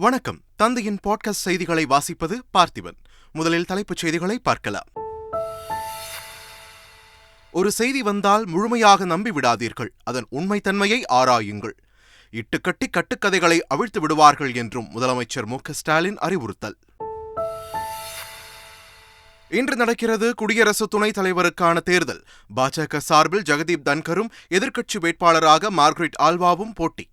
வணக்கம். தந்தையின் பாட்காஸ்ட் செய்திகளை வாசிப்பது பார்த்திபன். முதலில் தலைப்புச் செய்திகளை பார்க்கலாம். ஒரு செய்தி வந்தால் முழுமையாக நம்பிவிடாதீர்கள், அதன் உண்மைத்தன்மையை ஆராயுங்கள். இட்டுக்கட்டி கட்டுக்கதைகளை அவிழ்த்து விடுவார்கள் என்றும் முதலமைச்சர் மு.க.ஸ்டாலின் அறிவுறுத்தல். இன்று நடக்கிறது குடியரசு துணைத் தலைவருக்கான தேர்தல். பாஜக சார்பில் ஜெகதீப் தன்கரும் எதிர்க்கட்சி வேட்பாளராக மார்கரெட் ஆல்வாவும் போட்டி.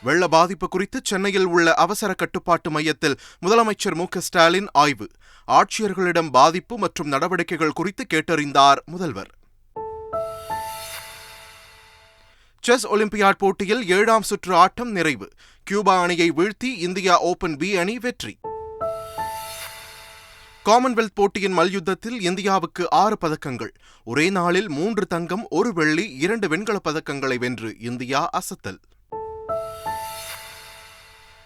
வெள்ள பாதிப்பு குறித்து சென்னையில் உள்ள அவசர கட்டுப்பாட்டு மையத்தில் முதலமைச்சர் மு.க.ஸ்டாலின் ஆய்வு. ஆட்சியர்களிடம் பாதிப்பு மற்றும் நடவடிக்கைகள் குறித்து கேட்டறிந்தார் முதல்வர். செஸ் ஒலிம்பியாட் போட்டியில் 7ஆம் சுற்று ஆட்டம் நிறைவு. கியூபா அணியை வீழ்த்தி இந்தியா ஓபன் பி அணி வெற்றி. காமன்வெல்த் போட்டியின் மல்யுத்தத்தில் இந்தியாவுக்கு 6 பதக்கங்கள். ஒரே நாளில் 3 தங்கம், 1 வெள்ளி, 2 வெண்கலப் பதக்கங்களை வென்று இந்தியா அசத்தல்.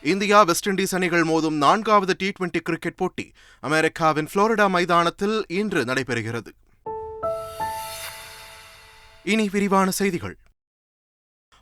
இந்தியா வெஸ்ட் இண்டீஸ் அணிகள் மோதும் 4வது T20 கிரிக்கெட் போட்டி அமெரிக்காவின் புளோரிடா மைதானத்தில் இன்று நடைபெறுகிறது. இனி விரிவான செய்திகள்.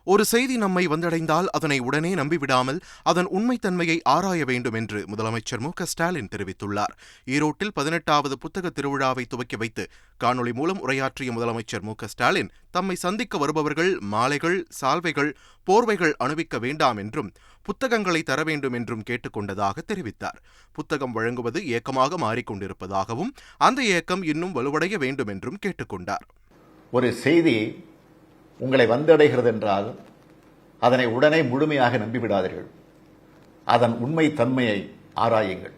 ஒரு செய்தி நம்மை வந்தடைந்தால் அதனை உடனே நம்பிவிடாமல் அதன் உண்மைத்தன்மையை ஆராய வேண்டும் என்று முதலமைச்சர் மு.க.ஸ்டாலின் தெரிவித்துள்ளார். ஈரோட்டில் 18வது புத்தக திருவிழாவை துவக்கி வைத்து காணொலி மூலம் உரையாற்றிய முதலமைச்சர் மு.க.ஸ்டாலின் தம்மை சந்திக்க வருபவர்கள் மாலைகள், சால்வைகள், போர்வைகள் அணிவிக்க வேண்டாம் என்றும் புத்தகங்களை தர வேண்டும் என்றும் கேட்டுக்கொண்டதாக தெரிவித்தார். புத்தகம் வழங்குவது இயக்கமாக மாறிக்கொண்டிருப்பதாகவும் அந்த இயக்கம் இன்னும் வலுவடைய வேண்டும் என்றும் கேட்டுக்கொண்டார். ஒரு செய்தி உங்களை வந்தடைகிறது என்றால் அதனை உடனே முழுமையாக நம்பிவிடாதீர்கள். அதன் உண்மை தன்மையை ஆராயுங்கள்.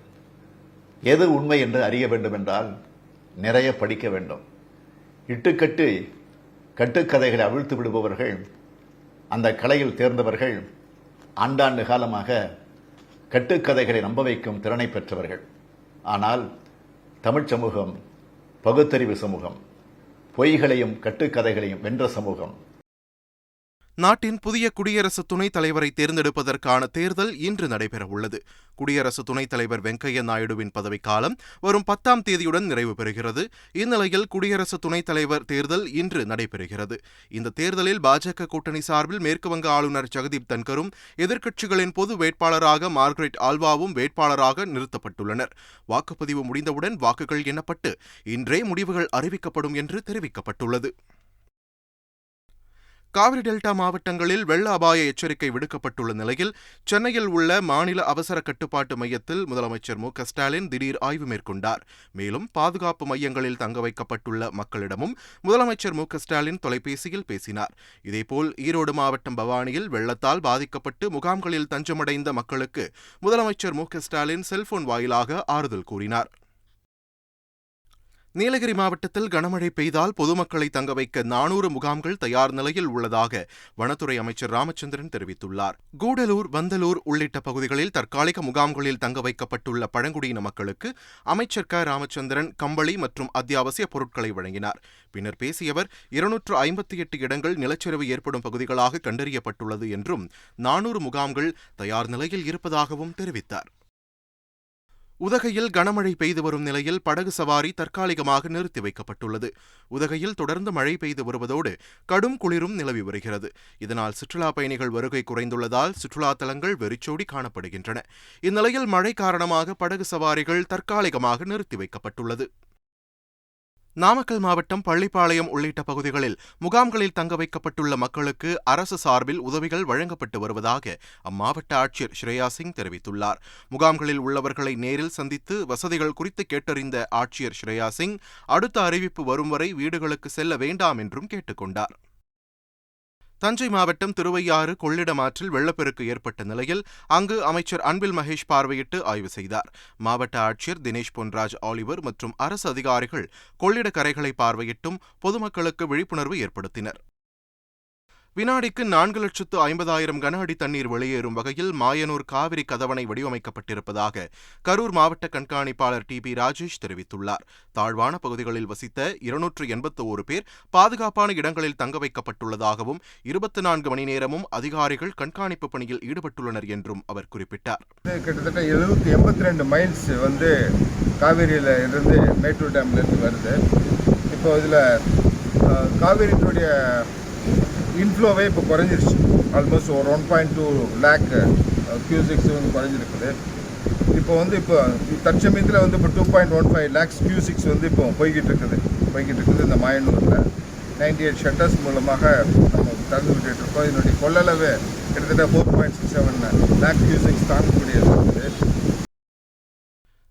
எது உண்மை என்று அறிய வேண்டும் என்றால் நிறைய படிக்க வேண்டும். இட்டுக்கட்டு கட்டுக்கதைகளை அவிழ்த்து விடுபவர்கள், அந்த கலையில் தேர்ந்தவர்கள், ஆண்டாண்டு காலமாக கட்டுக்கதைகளை நம்ப வைக்கும் திறனை பெற்றவர்கள். ஆனால் தமிழ் சமூகம் பகுத்தறிவு சமூகம், பொய்களையும் கட்டுக்கதைகளையும் வென்ற சமூகம். நாட்டின் புதிய குடியரசு துணைத் தலைவரை தேர்ந்தெடுப்பதற்கான தேர்தல் இன்று நடைபெறவுள்ளது. குடியரசு துணைத் தலைவர் வெங்கையா நாயுடுவின் பதவிக்காலம் வரும் 10ஆம் தேதியுடன் நிறைவு பெறுகிறது. இந்நிலையில் குடியரசு துணைத் தலைவர் தேர்தல் இன்று நடைபெறுகிறது. இந்த தேர்தலில் பாஜக கூட்டணி சார்பில் மேற்குவங்க ஆளுநர் ஜெகதீப் தன்கரும் எதிர்க்கட்சிகளின் பொது வேட்பாளராக மார்கரெட் ஆல்வாவும் வேட்பாளராக நிறுத்தப்பட்டுள்ளனர். வாக்குப்பதிவு முடிந்தவுடன் வாக்குகள் எண்ணப்பட்டு இன்றே முடிவுகள் அறிவிக்கப்படும் என்று தெரிவிக்கப்பட்டுள்ளது. காவிரி டெல்டா மாவட்டங்களில் வெள்ள அபாய எச்சரிக்கை விடுக்கப்பட்டுள்ள நிலையில் சென்னையில் உள்ள மாநில அவசர கட்டுப்பாட்டு மையத்தில் முதலமைச்சர் மு.க.ஸ்டாலின் திடீர் ஆய்வு மேற்கொண்டார். மேலும் பாதுகாப்பு மையங்களில் தங்க வைக்கப்பட்டுள்ள மக்களிடமும் முதலமைச்சர் மு.க.ஸ்டாலின் தொலைபேசியில் பேசினார். இதேபோல் ஈரோடு மாவட்டம் பவானியில் வெள்ளத்தால் பாதிக்கப்பட்டு முகாம்களில் தஞ்சமடைந்த மக்களுக்கு முதலமைச்சர் மு.க.ஸ்டாலின் செல்போன் வாயிலாக ஆறுதல் கூறினார். நீலகிரி மாவட்டத்தில் கனமழை பெய்தால் பொதுமக்களை தங்க வைக்க 400 முகாம்கள் தயார் நிலையில் உள்ளதாக வனத்துறை அமைச்சர் ராமச்சந்திரன் தெரிவித்துள்ளார். கூடலூர், வந்தலூர் உள்ளிட்ட பகுதிகளில் தற்காலிக முகாம்களில் தங்க வைக்கப்பட்டுள்ள பழங்குடியின மக்களுக்கு அமைச்சர் க. ராமச்சந்திரன் கம்பளி மற்றும் அத்தியாவசிய பொருட்களை வழங்கினார். பின்னர் பேசிய அவர் 258 இடங்கள் நிலச்சரிவு ஏற்படும் பகுதிகளாக கண்டறியப்பட்டுள்ளது என்றும் 400 முகாம்கள் தயார் நிலையில் இருப்பதாகவும் தெரிவித்தார். உதகையில் கனமழை பெய்து வரும் நிலையில் படகு சவாரி தற்காலிகமாக நிறுத்தி வைக்கப்பட்டுள்ளது. உதகையில் தொடர்ந்து மழை பெய்து வருவதோடு கடும் குளிரும் நிலவி வருகிறது. இதனால் சுற்றுலாப் பயணிகள் வருகை குறைந்துள்ளதால் சுற்றுலா தலங்கள் வெறிச்சோடி காணப்படுகின்றன. இந்நிலையில் மழை காரணமாக படகு சவாரிகள் தற்காலிகமாக நிறுத்தி வைக்கப்பட்டுள்ளது. நாமக்கல் மாவட்டம் பள்ளிப்பாளையம் உள்ளிட்ட பகுதிகளில் முகாம்களில் தங்க வைக்கப்பட்டுள்ள மக்களுக்கு அரசு சார்பில் உதவிகள் வழங்கப்பட்டு வருவதாக அம்மாவட்ட ஆட்சியர் ஸ்ரேயா சிங் தெரிவித்துள்ளார். முகாம்களில் உள்ளவர்களை நேரில் சந்தித்து வசதிகள் குறித்து கேட்டறிந்த ஆட்சியர் ஸ்ரேயா சிங் அடுத்த அறிவிப்பு வரும் வரை வீடுகளுக்கு செல்ல வேண்டாம் என்றும் கேட்டுக்கொண்டார். தஞ்சை மாவட்டம் திருவையாறு கொள்ளிடம் ஆற்றில் வெள்ளப்பெருக்கு ஏற்பட்ட நிலையில் அங்கு அமைச்சர் அன்பில் மகேஷ் பார்வையிட்டு ஆய்வு செய்தார். மாவட்ட ஆட்சியர் தினேஷ் பொன்ராஜ் ஆலிவர் மற்றும் அரசு அதிகாரிகள் கொள்ளிட கரைகளை பார்வையிட்டும் பொதுமக்களுக்கு விழிப்புணர்வு ஏற்படுத்தினர். வினாடிக்கு 4,50,000 கன அடி தண்ணீர் வெளியேறும் வகையில் மாயனூர் காவிரி கதவணை வடிவமைக்கப்பட்டிருப்பதாக கரூர் மாவட்ட கண்காணிப்பாளர் டி.பி. ராஜேஷ் தெரிவித்துள்ளார். தாழ்வான பகுதிகளில் வசித்த 281 பேர் பாதுகாப்பான இடங்களில் தங்க வைக்கப்பட்டுள்ளதாகவும் 24 மணி நேரமும் அதிகாரிகள் கண்காணிப்பு பணியில் ஈடுபட்டுள்ளனர் என்றும் அவர் குறிப்பிட்டார். கிட்டத்தட்ட 82 மைல்ஸ் காவிரியில இருந்து மேட்டூர் டேம்ல இருந்து வருது. இப்போ இதில் காவிரியினுடைய இன்ஃப்ளோவே இப்போ குறைஞ்சிருச்சு. ஆல்மோஸ்ட் ஒரு 1.2 லேக் கியூசிக்ஸ் வந்து குறைஞ்சிருக்குது. இப்போ வந்து இப்போ தற்சமயத்தில் வந்து இப்போ 2.15 லேக்ஸ் கியூசிக்ஸ் வந்து இப்போ போய்கிட்டு இருக்குது இந்த மாயனூரில். 98 ஷட்டர்ஸ் மூலமாக நம்ம திறந்து விட்டுட்டு இருக்கோம். இதனுடைய கொள்ளளவு கிட்டத்தட்ட 4.67 லேக் கியூசிக்ஸ் தாங்கக்கூடியது இருக்குது.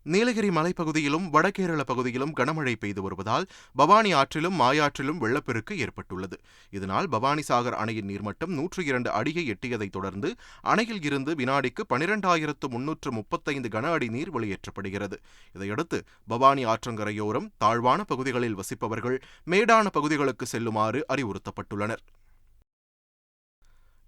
நீலகிரி மலைப்பகுதியிலும் வடகேரள பகுதியிலும் கனமழை பெய்து வருவதால் பவானி ஆற்றிலும் மாயாற்றிலும் வெள்ளப்பெருக்கு ஏற்பட்டுள்ளது. இதனால் பவானி சாகர் அணையின் நீர்மட்டம் 102 அடியை எட்டியதைத் தொடர்ந்து அணையில் இருந்து வினாடிக்கு 12,335 கன அடி நீர் வெளியேற்றப்படுகிறது. இதையடுத்து பவானி ஆற்றங்கரையோரம் தாழ்வான பகுதிகளில் வசிப்பவர்கள் மேடான பகுதிகளுக்கு செல்லுமாறு அறிவுறுத்தப்பட்டுள்ளனர்.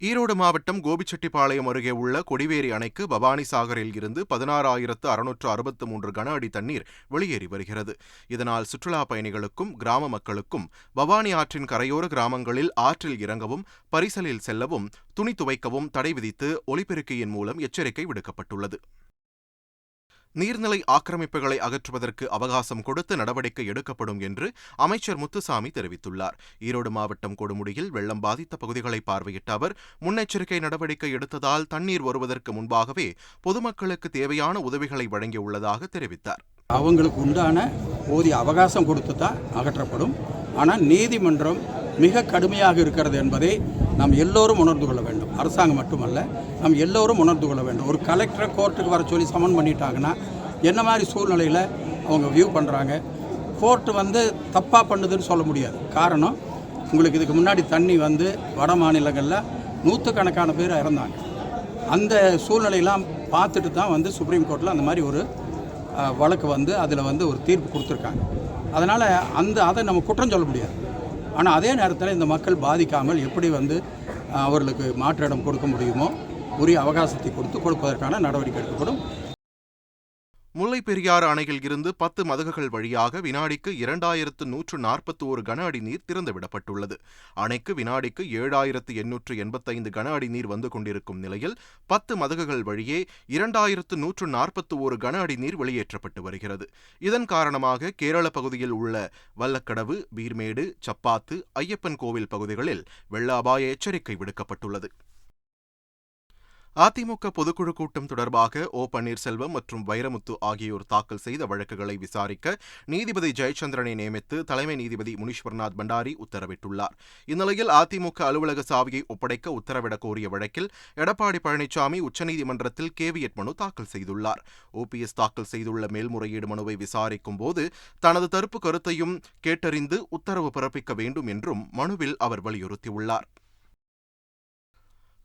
ஈரோடு மாவட்டம் கோபிச்செட்டிப்பாளையம் அருகே உள்ள கொடிவேரி அணைக்கு பவானி சாகரில் இருந்து 16,663 கன அடி தண்ணீர் வெளியேறி வருகிறது. இதனால் சுற்றுலா பயணிகளுக்கும் கிராம மக்களுக்கும் பவானி ஆற்றின் கரையோர கிராமங்களில் ஆற்றில் இறங்கவும் பரிசலில் செல்லவும் துணி துவைக்கவும் தடை விதித்து ஒலிபெருக்கியின் மூலம் எச்சரிக்கை விடுக்கப்பட்டுள்ளது. நீர்நிலை ஆக்கிரமிப்புகளை அகற்றுவதற்கு அவகாசம் கொடுத்து நடவடிக்கை எடுக்கப்படும் என்று அமைச்சர் முத்துசாமி தெரிவித்துள்ளார். ஈரோடு மாவட்டம் கொடுமுடியில் வெள்ளம் பாதித்த பகுதிகளை பார்வையிட்ட அவர் முன்னெச்சரிக்கை நடவடிக்கை எடுத்ததால் தண்ணீர் வருவதற்கு முன்பாகவே பொதுமக்களுக்கு தேவையான உதவிகளை வழங்கியுள்ளதாக தெரிவித்தார். அவங்களுக்கு உண்டான போதிய அவகாசம் கொடுத்து தான் அகற்றப்படும். ஆனால் நீதிமன்றம் மிக கடுமையாக இருக்கிறது என்பதை நாம் எல்லோரும் உணர்ந்து கொள்ள வேண்டும். அரசாங்கம் மட்டுமல்ல, நாம் எல்லோரும் உணர்ந்து கொள்ள வேண்டும். ஒரு கலெக்டரை கோர்ட்டுக்கு வர சொல்லி சமன் பண்ணிட்டாங்கன்னா என்ன மாதிரி சூழ்நிலையில் அவங்க வியூ பண்ணுறாங்க? கோர்ட்டு வந்து தப்பாக பண்ணுதுன்னு சொல்ல முடியாது. காரணம், உங்களுக்கு இதுக்கு முன்னாடி தண்ணி வந்து வட மாநிலங்களில் நூற்றுக்கணக்கான பேர் இறந்தாங்க. அந்த சூழ்நிலையெல்லாம் பார்த்துட்டு தான் வந்து சுப்ரீம் கோர்ட்டில் அந்த மாதிரி ஒரு வழக்கு வந்து அதில் வந்து ஒரு தீர்ப்பு கொடுத்துருக்காங்க. அதனால் அதை நம்ம குற்றம் சொல்ல முடியாது. ஆனால் அதே நேரத்தில் இந்த மக்கள் பாதிக்காமல் எப்படி வந்து அவர்களுக்கு மாற்று இடம் கொடுக்க முடியுமோ உரிய அவகாசத்தை கொடுப்பதற்கான நடவடிக்கை எடுக்கப்படும். முல்லை பெரியாறு அணையில் இருந்து 10 மதகுகள் வழியாக வினாடிக்கு 2,141 கன அடி நீர் திறந்துவிடப்பட்டுள்ளது. அணைக்கு வினாடிக்கு 7,885 கன அடி நீர் வந்து கொண்டிருக்கும் நிலையில் 10 மதகுகள் வழியே 2,141 கன அடி நீர் வெளியேற்றப்பட்டு வருகிறது. இதன் காரணமாக கேரள பகுதியில் உள்ள வல்லக்கடவு, பீர்மேடு, சப்பாத்து, ஐயப்பன் கோவில் பகுதிகளில் வெள்ள அபாய எச்சரிக்கை விடுக்கப்பட்டுள்ளது. அதிமுக பொதுக்குழு கூட்டம் தொடர்பாக ஓ பன்னீர்செல்வம் மற்றும் வைரமுத்து ஆகியோர் தாக்கல் செய்த வழக்குகளை விசாரிக்க நீதிபதி ஜெயச்சந்திரனை நியமித்து தலைமை நீதிபதி முனீஸ்வர்நாத் பண்டாரி உத்தரவிட்டுள்ளார். இந்நிலையில் அதிமுக அலுவலக சாவியை ஒப்படைக்க உத்தரவிடக் கோரிய வழக்கில் எடப்பாடி பழனிசாமி உச்சநீதிமன்றத்தில் கேவியட் மனு தாக்கல் செய்துள்ளார். ஓபிஎஸ் தாக்கல் செய்துள்ள மேல்முறையீடு மனுவை விசாரிக்கும் போது தனது தரப்பு கருத்தையும் கேட்டறிந்து உத்தரவு பிறப்பிக்க வேண்டும் என்றும் மனுவில் அவர் வலியுறுத்தியுள்ளார்.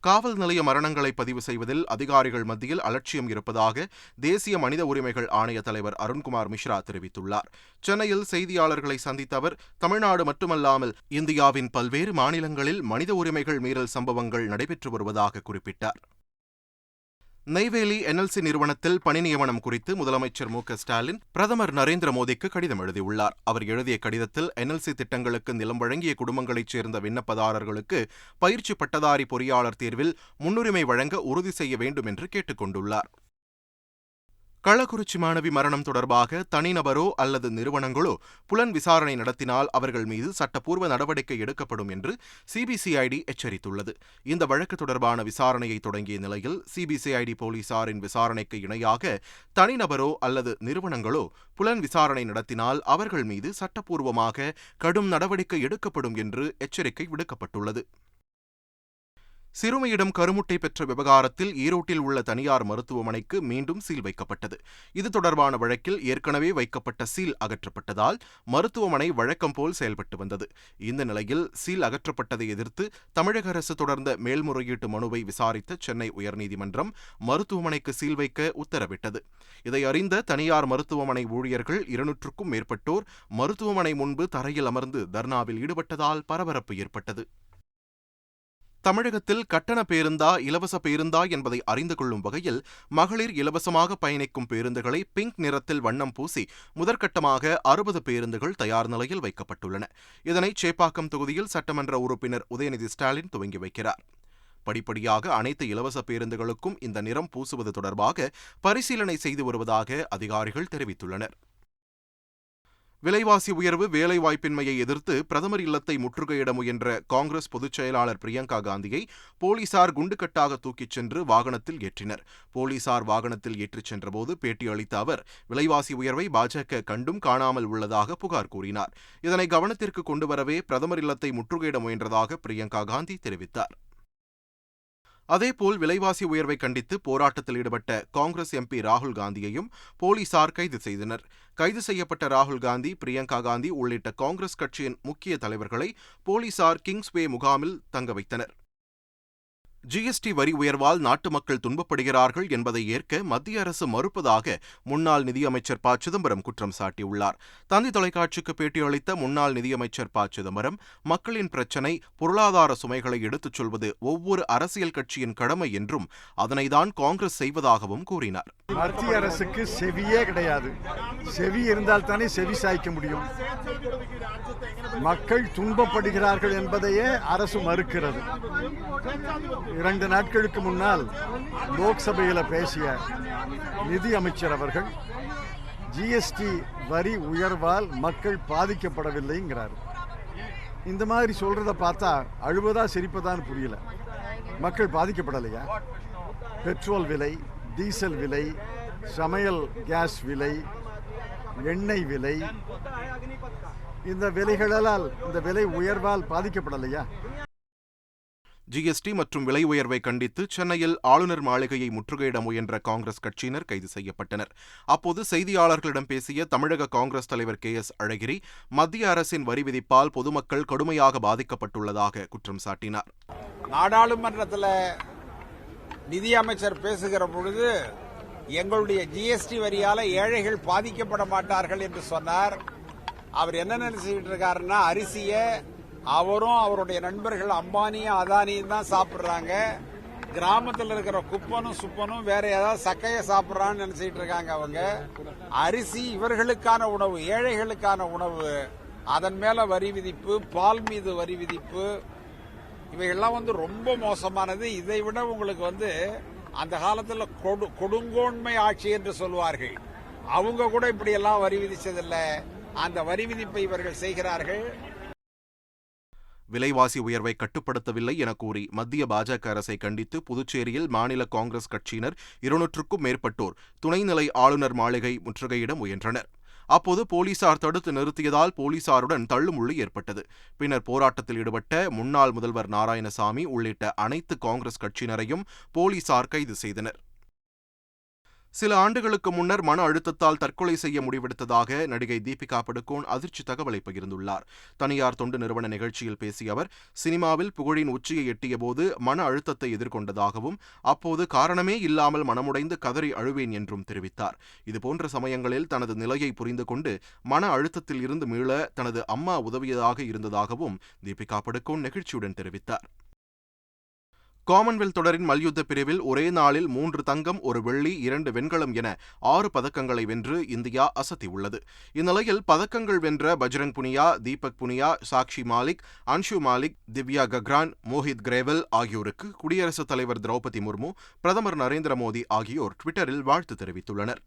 காவல் நிலைய மரணங்களை பதிவு செய்வதில் அதிகாரிகள் மத்தியில் அலட்சியம் இருப்பதாக தேசிய மனித உரிமைகள் ஆணைய தலைவர் அருண்குமார் மிஸ்ரா தெரிவித்துள்ளார். சென்னையில் செய்தியாளர்களை சந்தித்த அவர் தமிழ்நாடு மட்டுமல்லாமல் இந்தியாவின் பல்வேறு மாநிலங்களில் மனித உரிமைகள் மீறல் சம்பவங்கள் நடைபெற்று வருவதாக குறிப்பிட்டார். நெய்வேலி என்எல்சி நிறுவனத்தில் பணி நியமனம் குறித்து முதலமைச்சர் மு.க.ஸ்டாலின் பிரதமர் நரேந்திர மோடிக்கு கடிதம் எழுதியுள்ளார். அவர் எழுதிய கடிதத்தில் என்எல்சி திட்டங்களுக்கு நிலம் வழங்கிய குடும்பங்களைச் சேர்ந்த விண்ணப்பதாரர்களுக்கு பயிற்சி பட்டதாரி பொறியாளர் தேர்வில் முன்னுரிமை வழங்க உறுதி செய்ய வேண்டும் என்று கேட்டுக் கொண்டுள்ளார். கள்ளக்குறிச்சி மாணவி மரணம் தொடர்பாக தனிநபரோ அல்லது நிறுவனங்களோ புலன் விசாரணை நடத்தினால் அவர்கள் மீது சட்டப்பூர்வ நடவடிக்கை எடுக்கப்படும் என்று சிபிசிஐடி எச்சரித்துள்ளது. இந்த வழக்கு தொடர்பான விசாரணையை தொடங்கிய நிலையில் சிபிசிஐடி போலீசாரின் விசாரணைக்கு இணையாக தனிநபரோ அல்லது நிறுவனங்களோ புலன் விசாரணை நடத்தினால் அவர்கள் மீது சட்டப்பூர்வமாக கடும் நடவடிக்கை எடுக்கப்படும் என்று எச்சரிக்கை விடுக்கப்பட்டுள்ளது. சிறுமியிடம் கருமுட்டை பெற்ற விவகாரத்தில் ஈரோட்டில் உள்ள தனியார் மருத்துவமனைக்கு மீண்டும் சீல் வைக்கப்பட்டது. இது தொடர்பான வழக்கில் ஏற்கனவே வைக்கப்பட்ட சீல் அகற்றப்பட்டதால் மருத்துவமனை வழக்கம் போல் செயல்பட்டு வந்தது. இந்த நிலையில் சீல் அகற்றப்பட்டதை எதிர்த்து தமிழக அரசு தொடர்ந்த மேல்முறையீட்டு மனுவை விசாரித்த சென்னை உயர்நீதிமன்றம் மருத்துவமனைக்கு சீல் வைக்க உத்தரவிட்டது. இதை அறிந்த தனியார் மருத்துவமனை ஊழியர்கள் 200க்கும் மேற்பட்டோர் மருத்துவமனை முன்பு தரையில் அமர்ந்து தர்ணாவில் ஈடுபட்டதால் பரபரப்பு ஏற்பட்டது. தமிழகத்தில் கட்டண பேருந்தா இலவச பேருந்தா என்பதை அறிந்து கொள்ளும் வகையில் மகளிர் இலவசமாக பயணிக்கும் பேருந்துகளை பிங்க் நிறத்தில் வண்ணம் பூசி முதற்கட்டமாக 60 பேருந்துகள் தயார் நிலையில் வைக்கப்பட்டுள்ளன. இதனை சேப்பாக்கம் தொகுதியில் சட்டமன்ற உறுப்பினர் உதயநிதி ஸ்டாலின் துவங்கி வைக்கிறார். படிப்படியாக அனைத்து இலவச பேருந்துகளுக்கும் இந்த நிறம் பூசுவது தொடர்பாக பரிசீலனை செய்து வருவதாக அதிகாரிகள் தெரிவித்துள்ளனர். விலைவாசி உயர்வு, வேலைவாய்ப்பின்மையை எதிர்த்து பிரதமர் இல்லத்தை முற்றுகையிட முயன்ற காங்கிரஸ் பொதுச் செயலாளர் பிரியங்கா காந்தியை போலீசார் குண்டுக்கட்டாக தூக்கிச் சென்று வாகனத்தில் ஏற்றினர். போலீசார் வாகனத்தில் ஏற்றிச் சென்றபோது பேட்டி அளித்த அவர், விலைவாசி உயர்வை பாஜக கண்டும் காணாமல் உள்ளதாக புகார் கூறினார். இதனை கவனத்திற்கு கொண்டுவரவே பிரதமர் இல்லத்தை முற்றுகையிட முயன்றதாக பிரியங்கா காந்தி தெரிவித்தார். அதேபோல் விலைவாசி உயர்வை கண்டித்து போராட்டத்தில் ஈடுபட்ட காங்கிரஸ் எம்பி ராகுல் காந்தியையும் போலீசார் கைது செய்தனர். கைது செய்யப்பட்ட ராகுல் காந்தி, பிரியங்கா காந்தி உள்ளிட்ட காங்கிரஸ் கட்சியின் முக்கிய தலைவர்களை போலீசார் கிங்ஸ்வே முகாமில் தங்க வைத்தனர். ஜிஎஸ்டி வரி உயர்வால் நாட்டு மக்கள் துன்பப்படுகிறார்கள் என்பதை ஏற்க மத்திய அரசு மறுப்பதாக முன்னாள் நிதியமைச்சர் ப. சிதம்பரம் குற்றம் சாட்டியுள்ளார். தந்தி தொலைக்காட்சிக்கு பேட்டியளித்த முன்னாள் நிதியமைச்சர் ப. சிதம்பரம், மக்களின் பிரச்சினை பொருளாதார சுமைகளை எடுத்துச் சொல்வது ஒவ்வொரு அரசியல் கட்சியின் கடமை என்றும் அதனைதான் காங்கிரஸ் செய்வதாகவும் கூறினார். மத்திய அரசுக்கு செவியே கிடையாது. செவி இருந்தால் தானே செவி சாய்க்க முடியும். மக்கள் துன்பப்படுகிறார்கள் என்பதையே அரசு மறுக்கிறது. 2 நாட்களுக்கு முன்னால் லோக்சபையில் பேசிய நிதி அமைச்சர் அவர்கள் ஜிஎஸ்டி வரி உயர்வால் மக்கள் பாதிக்கப்படவில்லைங்கிறார். இந்த மாதிரி சொல்றத பார்த்தா அழுவதா சிரிப்பதான்னு புரியல. மக்கள் பாதிக்கப்படலையா? பெட்ரோல் விலை, டீசல் விலை, சமையல் கேஸ் விலை, எண்ணெய் விலை, இந்த விலைகளால், இந்த விலை உயர்வால் பாதிக்கப்படலையா? ஜிஎஸ்டி மற்றும் விலை உயர்வை கண்டித்து சென்னையில் ஆளுநர் மாளிகையை முற்றுகையிட முயன்ற காங்கிரஸ் கட்சியினர் கைது செய்யப்பட்டனர். அப்போது செய்தியாளர்களிடம் பேசிய தமிழக காங்கிரஸ் தலைவர் KS அழகிரி, மத்திய அரசின் வரி விதிப்பால் பொதுமக்கள் கடுமையாக பாதிக்கப்பட்டுள்ளதாக குற்றம் சாட்டினார். நாடாளுமன்றத்தில் நிதியமைச்சர் பேசுகிற பொழுது எங்களுடைய ஜிஎஸ்டி வரியால ஏழைகள் பாதிக்கப்பட மாட்டார்கள் என்று சொன்னார். அவர் என்ன நினைச்சிட்டு இருக்காருன்னா, அரிசியை அவரும் அவருடைய நண்பர்கள் அம்பானியும் அதானியும் தான் சாப்பிடுறாங்க. கிராமத்தில் இருக்கிற குப்பனும் சுப்பனும் வேற ஏதாவது சக்கையை சாப்பிட்றான்னு நினைச்சிட்டு இருக்காங்க. அவங்க அரிசி இவர்களுக்கான உணவு, ஏழைகளுக்கான உணவு. அதன் மேல வரி விதிப்பு, பால் மீது வரி விதிப்பு, இவைகள்லாம் ரொம்ப மோசமானது. இதை விட உங்களுக்கு அந்த காலத்தில் கொடுங்கோன்மை ஆட்சி என்று சொல்வார்கள். அவங்க கூட இப்படி எல்லாம் வரி விதிச்சதில்லை. அந்த வரி விதிப்பை இவர்கள் செய்கிறார்கள். விலைவாசி உயர்வை கட்டுப்படுத்தவில்லை என கூறி மத்திய பாஜக அரசை கண்டித்து புதுச்சேரியில் மாநில காங்கிரஸ் கட்சியினர் 200க்கும் மேற்பட்டோர் துணைநிலை ஆளுநர் மாளிகை முற்றுகையிட முயன்றனர். அப்போது போலீசார் தடுத்து நிறுத்தியதால் போலீசாருடன் தள்ளுமுள்ளு ஏற்பட்டது. பின்னர் போராட்டத்தில் ஈடுபட்ட முன்னாள் முதல்வர் நாராயணசாமி உள்ளிட்ட அனைத்து காங்கிரஸ் கட்சியினரையும் போலீசார் கைது செய்தனர். சில ஆண்டுகளுக்கு முன்னர் மன அழுத்தத்தால் தற்கொலை செய்ய முடிவெடுத்ததாக நடிகை தீபிகா படுகோன் அதிர்ச்சி தகவலை பகிர்ந்துள்ளார். தனியார் தொண்டு நிறுவன நிகழ்ச்சியில் பேசிய அவர், சினிமாவில் புகழின் உச்சியை எட்டியபோது மன அழுத்தத்தை எதிர்கொண்டதாகவும் அப்போது காரணமே இல்லாமல் மனமுடைந்து கதறி அழுவேன் என்றும் தெரிவித்தார். இதுபோன்ற சமயங்களில் தனது நிலையை புரிந்து கொண்டு மன அழுத்தத்தில் இருந்து மீள தனது அம்மா உதவியதாக இருந்ததாகவும் தீபிகா படுகோன் நெகிழ்ச்சியுடன் தெரிவித்தார். காமன்வெல்த் தொடரின் மல்யுத்த பிரிவில் ஒரே நாளில் 3 தங்கம், 1 வெள்ளி, 2 வெண்கலம் என 6 பதக்கங்களை வென்று இந்தியா அசத்தியுள்ளது. இந்நிலையில் பதக்கங்கள் வென்ற பஜ்ரங் புனியா, தீபக் புனியா, சாக்ஷி மாலிக், அன்ஷு மாலிக், திவ்யா கக்ரான், மோஹித் கிரேவல் ஆகியோருக்கு குடியரசுத் தலைவர் திரௌபதி முர்மு, பிரதமர் நரேந்திர மோடி ஆகியோர் ட்விட்டரில் வாழ்த்து தெரிவித்துள்ளனர்.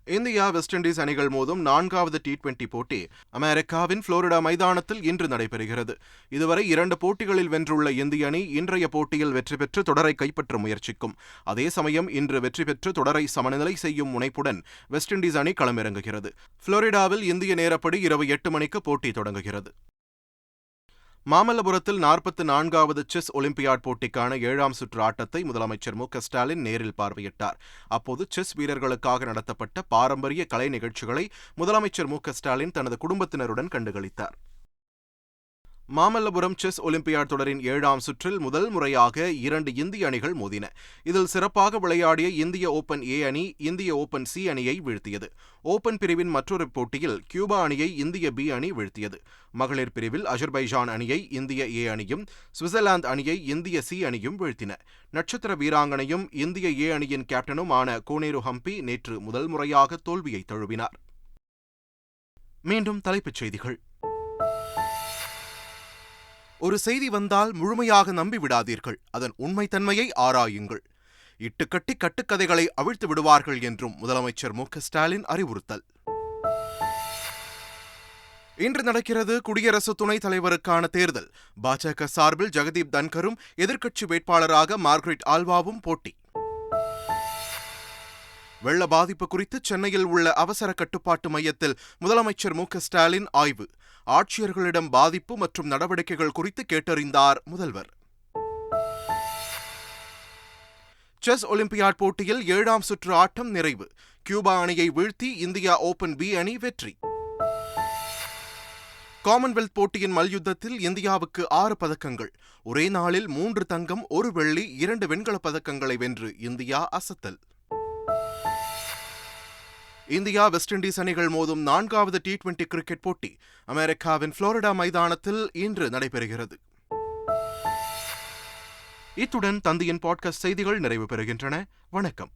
இந்தியா வெஸ்ட் இண்டீஸ் அணிகள் மோதும் 4வது T20 போட்டி அமெரிக்காவின் புளோரிடா மைதானத்தில் இன்று நடைபெறுகிறது. இதுவரை 2 போட்டிகளில் வென்றுள்ள இந்திய அணி இன்றைய போட்டியில் வெற்றி பெற்று தொடரை கைப்பற்ற முயற்சிக்கும். அதே சமயம் இன்று வெற்றி பெற்று தொடரை சமநிலை செய்யும் முனைப்புடன் வெஸ்ட் இண்டீஸ் அணி களமிறங்குகிறது. புளோரிடாவில் இந்திய நேரப்படி இரவு 8 மணிக்கு போட்டி தொடங்குகிறது. மாமல்லபுரத்தில் 44வது செஸ் ஒலிம்பியாட் போட்டிக்கான 7ஆம் சுற்று ஆட்டத்தை முதலமைச்சர் மு.க.ஸ்டாலின் நேரில் பார்வையிட்டார். அப்போது செஸ் வீரர்களுக்காக நடத்தப்பட்ட பாரம்பரிய கலை நிகழ்ச்சிகளை முதலமைச்சர் மு.க.ஸ்டாலின் தனது குடும்பத்தினருடன் கண்டுகளித்தார். மாமல்லபுரம் செஸ் ஒலிம்பியாட் தொடரின் 7ஆம் சுற்றில் முதல் முறையாக 2 இந்திய அணிகள் மோதின. இதில் சிறப்பாக விளையாடிய இந்திய ஓபன் A அணி இந்திய ஓபன் C அணியை வீழ்த்தியது. ஓபன் பிரிவின் மற்றொரு போட்டியில் கியூபா அணியை இந்திய B அணி வீழ்த்தியது. மகளிர் பிரிவில் அஜர்பைஜான் அணியை இந்திய A அணியும், சுவிட்சர்லாந்து அணியை இந்திய C அணியும் வீழ்த்தின. நட்சத்திர வீராங்கனையும் இந்திய A அணியின் கேப்டனுமான கோனேரு ஹம்பி நேற்று முதல் முறையாக தோல்வியை தழுவினார். மீண்டும் தலைப்புச் செய்திகள். ஒரு செய்தி வந்தால் முழுமையாக நம்பிவிடாதீர்கள். அதன் உண்மைத்தன்மையை ஆராயுங்கள். இட்டுக்கட்டி கட்டுக்கதைகளை அவிழ்த்து விடுவார்கள் என்றும் முதலமைச்சர் மு.க.ஸ்டாலின் அறிவுறுத்தல். இன்று நடக்கிறது குடியரசு துணைத் தலைவருக்கான தேர்தல். பாஜக சார்பில் ஜெகதீப் தன்கரும் எதிர்க்கட்சி வேட்பாளராக மார்கரெட் ஆல்வாவும் போட்டி. வெள்ள பாதிப்பு குறித்து சென்னையில் உள்ள அவசர கட்டுப்பாட்டு மையத்தில் முதலமைச்சர் மு.க.ஸ்டாலின் ஆய்வு. ஆட்சியர்களிடம் பாதிப்பு மற்றும் நடவடிக்கைகள் குறித்து கேட்டறிந்தார் முதல்வர். செஸ் ஒலிம்பியாட் போட்டியில் 7ஆம் சுற்று ஆட்டம் நிறைவு. கியூபா அணியை வீழ்த்தி இந்தியா ஓபன் பி அணி வெற்றி. காமன்வெல்த் போட்டியின் மல்யுத்தத்தில் இந்தியாவுக்கு 6 பதக்கங்கள். ஒரே நாளில் 3 தங்கம், 1 வெள்ளி, 2 வெண்கலப் பதக்கங்களை வென்று இந்தியா அசத்தல். இந்தியா வெஸ்ட் இண்டீஸ் அணிகள் மோதும் 4வது T20 கிரிக்கெட் போட்டி அமெரிக்காவின் புளோரிடா மைதானத்தில் இன்று நடைபெறுகிறது. இத்துடன் தந்தையின் பாட்காஸ்ட் செய்திகள் நிறைவு பெறுகின்றன. வணக்கம்.